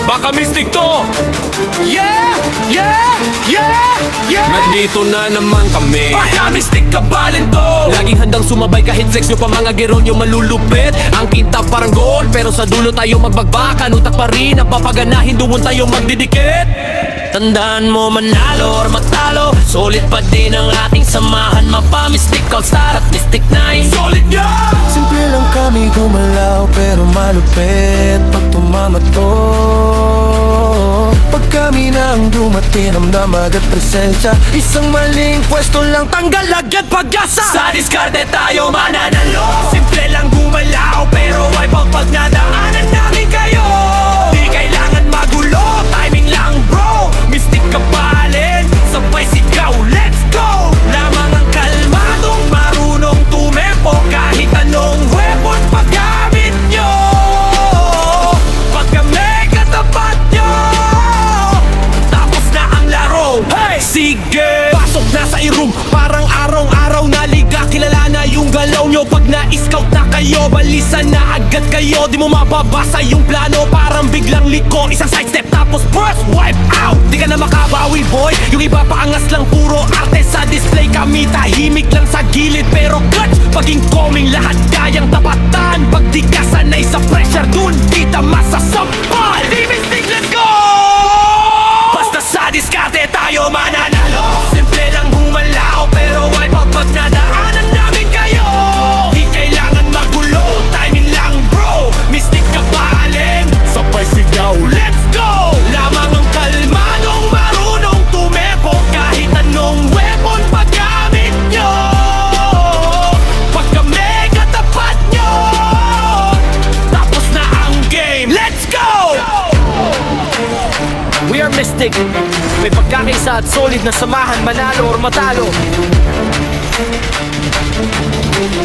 Baka mystic to. Yeah, yeah, yeah, yeah. Nandito na naman kami. Baka mystic kabalin to. Laging handang sumabay kahit sex nyo pa mga geron yung malulupit. Ang kinta parang gold, pero sa dulo tayo magbagbakan. Utak pa rin ang papaganahin, doon tayo magdidikit. Tandaan mo manalo or matalo, solid pa din ang ating samahan. Mapa-mystic all-star at mystic 9. Solid yan. Simple lang kami gumalaw pero malupit pag tumama to. Pag kami na ang dumating, ramdam agad presensya. Isang maling pwesto lang, tanggal agad pag-asa. Sa diskarte tayo mananalo. Simple lang gumalaw pero ay pagpagnadaanan namin kayo. Di kailangan magulo, timing lang bro. Mystic kabalin, sabay sigaw, let's go. Lamang ang kalmadong marunong tumempo. Kahit anong weapon paggamit nyo. Pagka may katapat nyo, tapos na ang laro. Hey! Sige! Pasok na sa i-room, parang araw-araw na liga. Kilala na yung galaw nyo. Pag na-scout na kayo, balisan na agad kayo. Di mo mababasa yung plano, parang biglang liko. Isang sidestep tapos burst, wipe out. Di ka na makabawi boy, yung iba paangas lang, puro arte sa display. Kami tahimik lang sa gilid pero clutch. Pag incoming lahat kayang tapatan. Pag di ka sanay sa pressure, dun kita masasampal. Di mystic, let's go! Basta sa diskarte tayo mananalo. Simple lang gumalaw pero ay pagpagnadaanan namin kayo. Di kailangan magulo, timing lang bro. Mystic kabalin, sabay sigaw, let's go. Lamang ang kalmadong marunong tumempo. Kahit anong weapon paggamit nyo. Pagka may katapat nyo, tapos na ang game, let's go! We are mystic. May pagkakaisa at solid na samahan, manalo or matalo.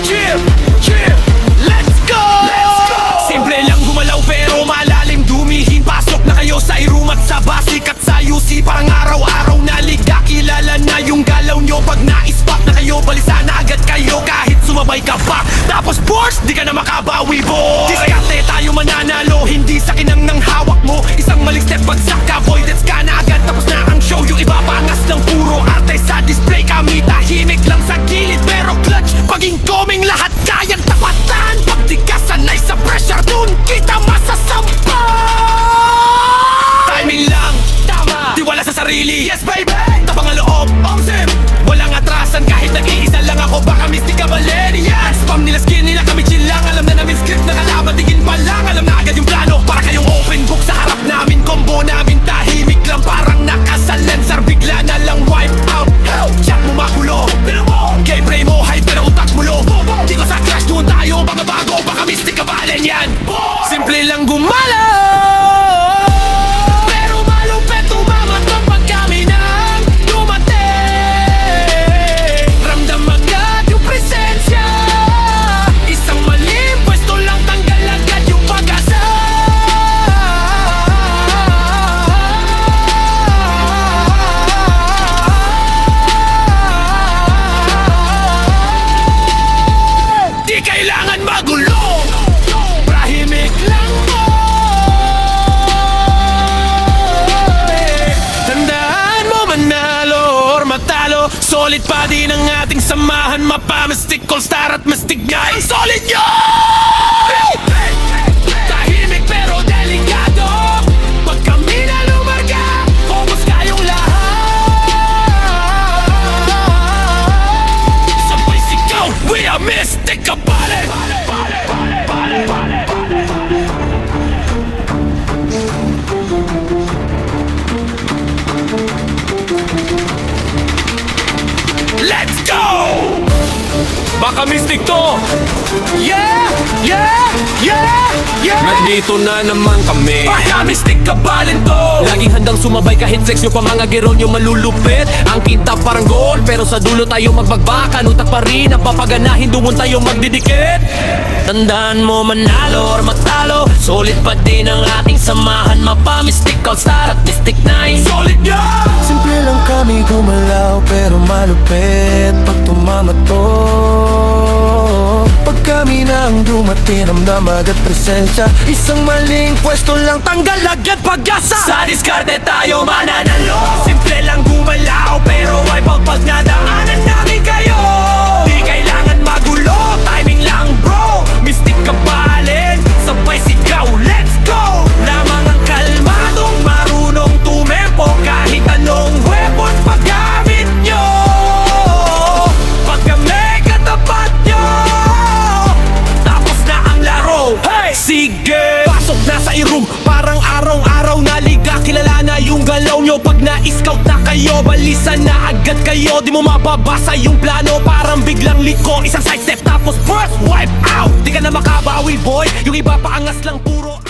Cheer! Cheer! Let's go! Simple lang gumalaw pero malalim dumihin. Pasok na kayo sa i-room at sa basic at sa UC. Parang araw-araw na liga, kilala na yung galaw nyo. Pag na-spot na kayo, balisa na agad kayo. Kahit sumabay ka pa, tapos force, di ka na makabawi boy. Diskarte tayo mananalo, hindi sa kinang ng hawak mo. Isang maling step, bagsak ka boy, let's ka na agad. Tapos na ang show, yung iba pangas ng puro arte sa display. Kami tahimik lang sa gilid pero clutch. Pag incoming lahat kayang tapatan. Pag di ka sanay sa pressure, dun kita masasampal. Timing lang, tama, tiwala sa sarili. Yes baby, tapang ang loob, awesome. Walang atrasan kahit nag-iisa lang ako. Baka mystic kabalin, yan. Spam nila, skin nila, kami chill lang. Alam na namin script na kalaban, tingin pa lang. Alam na agad yung plano, para kayong open book sa harap namin. Combo namin tahimik lang, parang nakasalancer. Bigla na lang wipe out. Chat mo magulo, gameplay mo high pero utak mo low. Di ko sa crash, doon tayo bago. Baka mystic kabalin yan. Simple lang gumalaw pero malupet umamat pag kami nang dumating. Ramdam agad yung presensya. Isang maling pwesto lang, tanggal agad yung pag-asa. Di kailangan magulo, tahimik lang boy. Tandaan mo manalo or matalo, solid pa din ang ating samahan. Mapa-mystic all-star at mystic guy. Solid yun! Tahimik pero delikado. Pag kami na lumarga, focus kayong lahat. Sabay sigaw, we are mystic kabalin. Let's go! Baka mystic to. Yeah! Yeah! Yeah! Yeah! Nandito na naman kami. Baka mystic kabalin to. Laging handang sumabay kahit sex nyo pa mga geron yung malulupit. Ang kinta parang gold, pero sa dulo tayo magbagbakan. Utak pa rin ang papaganahin, doon tayo magdidikit. Tandaan mo manalo or matalo, solid pa din ang ating samahan. Mapa-mystic all-star at mystic 9. Solid yan! Simple lang kami gumalaw pero malupit pag tumama to. Pag kami na ang dumating, ramdam agad presensya. Isang maling pwesto lang, tanggal agad pag-asa. Sa diskarte tayo mananalo. Simple lang gumalaw, pero ay pagpagnadaanan namin kayo. Di kailangan magulo, timing lang bro. Mystic kabalin, sabay sigaw, let's go. Lamang ang kalmadong marunong tumempo. Kahit anong weapon paggamit nyo. Pagka may katapat nyo, tapos na ang laro. Hey! Sige! Pasok na sa i-room, parang araw-araw na liga. Kilala na yung galaw nyo. Pag na-scout na kayo, balisan na agad kayo. Di mo mababasa yung plano, parang biglang liko. Isang sidestep tapos burst, wipe out. Di ka na makabawi boy, yung iba paangas lang puro